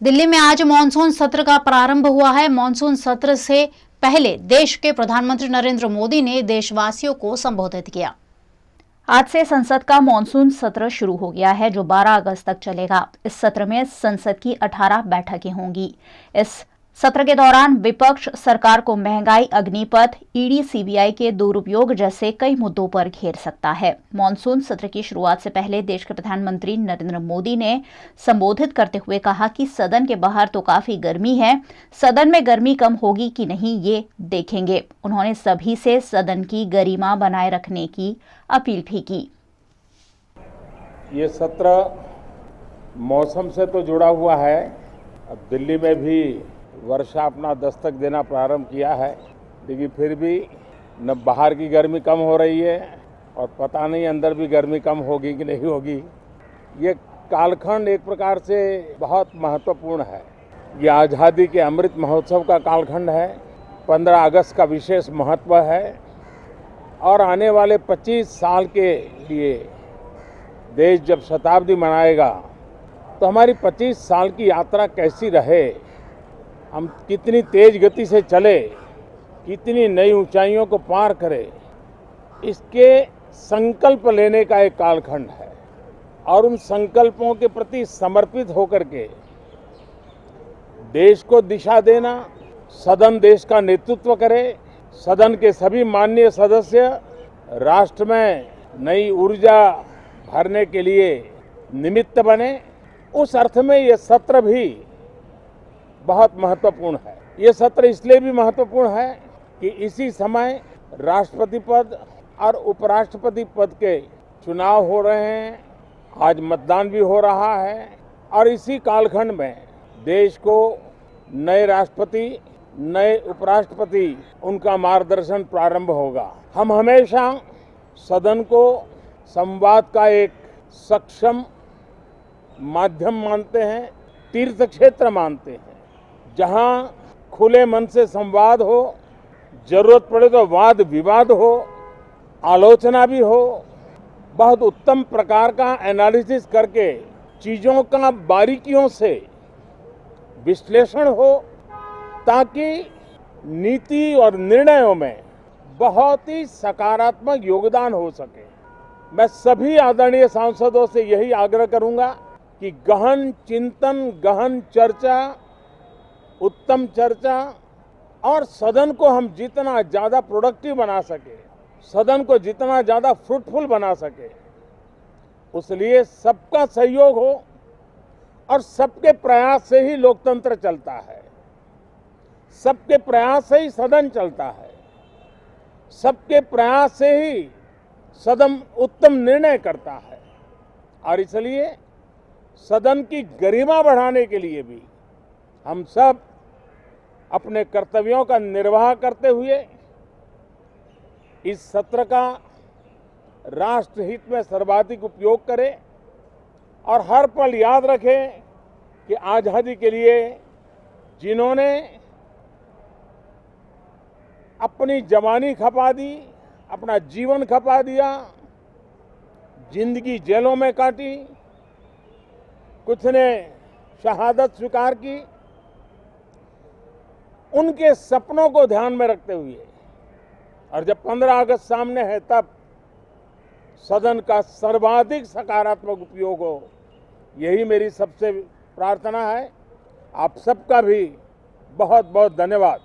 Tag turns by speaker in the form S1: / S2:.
S1: दिल्ली में आज मानसून सत्र का प्रारंभ हुआ है। मानसून सत्र से पहले देश के प्रधानमंत्री नरेंद्र मोदी ने देशवासियों को संबोधित किया। आज से संसद का मानसून सत्र शुरू हो गया है, जो 12 अगस्त तक चलेगा। इस सत्र में संसद की 18 बैठकें होंगी। इस सत्र के दौरान विपक्ष सरकार को महंगाई, अग्निपथ, ईडी, सीबीआई के दुरुपयोग जैसे कई मुद्दों पर घेर सकता है। मानसून सत्र की शुरुआत से पहले देश के प्रधानमंत्री नरेंद्र मोदी ने संबोधित करते हुए कहा कि सदन के बाहर तो काफी गर्मी है, सदन में गर्मी कम होगी कि नहीं ये देखेंगे। उन्होंने सभी से सदन की गरिमा बनाए रखने की अपील भी की।
S2: ये सत्र मौसम से तो जुड़ा हुआ है। अब दिल्ली में भी वर्षा अपना दस्तक देना प्रारंभ किया है, लेकिन फिर भी न बाहर की गर्मी कम हो रही है और पता नहीं अंदर भी गर्मी कम होगी कि नहीं होगी। ये कालखंड एक प्रकार से बहुत महत्वपूर्ण है। ये आज़ादी के अमृत महोत्सव का कालखंड है। 15 अगस्त का विशेष महत्व है और आने वाले 25 साल के लिए देश जब शताब्दी मनाएगा तो हमारी 25 साल की यात्रा कैसी रहे, हम कितनी तेज गति से चले, कितनी नई ऊंचाइयों को पार करें, इसके संकल्प लेने का एक कालखंड है। और उन संकल्पों के प्रति समर्पित होकर के देश को दिशा देना, सदन देश का नेतृत्व करे, सदन के सभी माननीय सदस्य राष्ट्र में नई ऊर्जा भरने के लिए निमित्त बने, उस अर्थ में ये सत्र भी बहुत महत्वपूर्ण है। ये सत्र इसलिए भी महत्वपूर्ण है कि इसी समय राष्ट्रपति पद और उपराष्ट्रपति पद के चुनाव हो रहे हैं। आज मतदान भी हो रहा है और इसी कालखंड में देश को नए राष्ट्रपति, नए उपराष्ट्रपति, उनका मार्गदर्शन प्रारंभ होगा। हम हमेशा सदन को संवाद का एक सक्षम माध्यम मानते हैं, तीर्थ क्षेत्र मानते हैं, जहां खुले मन से संवाद हो, जरूरत पड़े तो वाद विवाद हो, आलोचना भी हो, बहुत उत्तम प्रकार का एनालिसिस करके चीजों का बारीकियों से विश्लेषण हो, ताकि नीति और निर्णयों में बहुत ही सकारात्मक योगदान हो सके। मैं सभी आदरणीय सांसदों से यही आग्रह करूंगा कि गहन चिंतन, गहन चर्चा, उत्तम चर्चा और सदन को हम जितना ज्यादा प्रोडक्टिव बना सके, सदन को जितना ज्यादा फ्रूटफुल बना सके, उसलिए सबका सहयोग हो और सबके प्रयास से ही लोकतंत्र चलता है, सबके प्रयास से ही सदन चलता है, सबके प्रयास से ही सदन उत्तम निर्णय करता है। और इसलिए सदन की गरिमा बढ़ाने के लिए भी हम सब अपने कर्तव्यों का निर्वाह करते हुए इस सत्र का राष्ट्रहित में सर्वाधिक उपयोग करें और हर पल याद रखें कि आज़ादी के लिए जिन्होंने अपनी जवानी खपा दी, अपना जीवन खपा दिया, जिंदगी जेलों में काटी, कुछ ने शहादत स्वीकार की, उनके सपनों को ध्यान में रखते हुए और जब 15 अगस्त सामने है तब सदन का सर्वाधिक सकारात्मक उपयोग हो, यही मेरी सबसे प्रार्थना है। आप सबका भी बहुत बहुत धन्यवाद।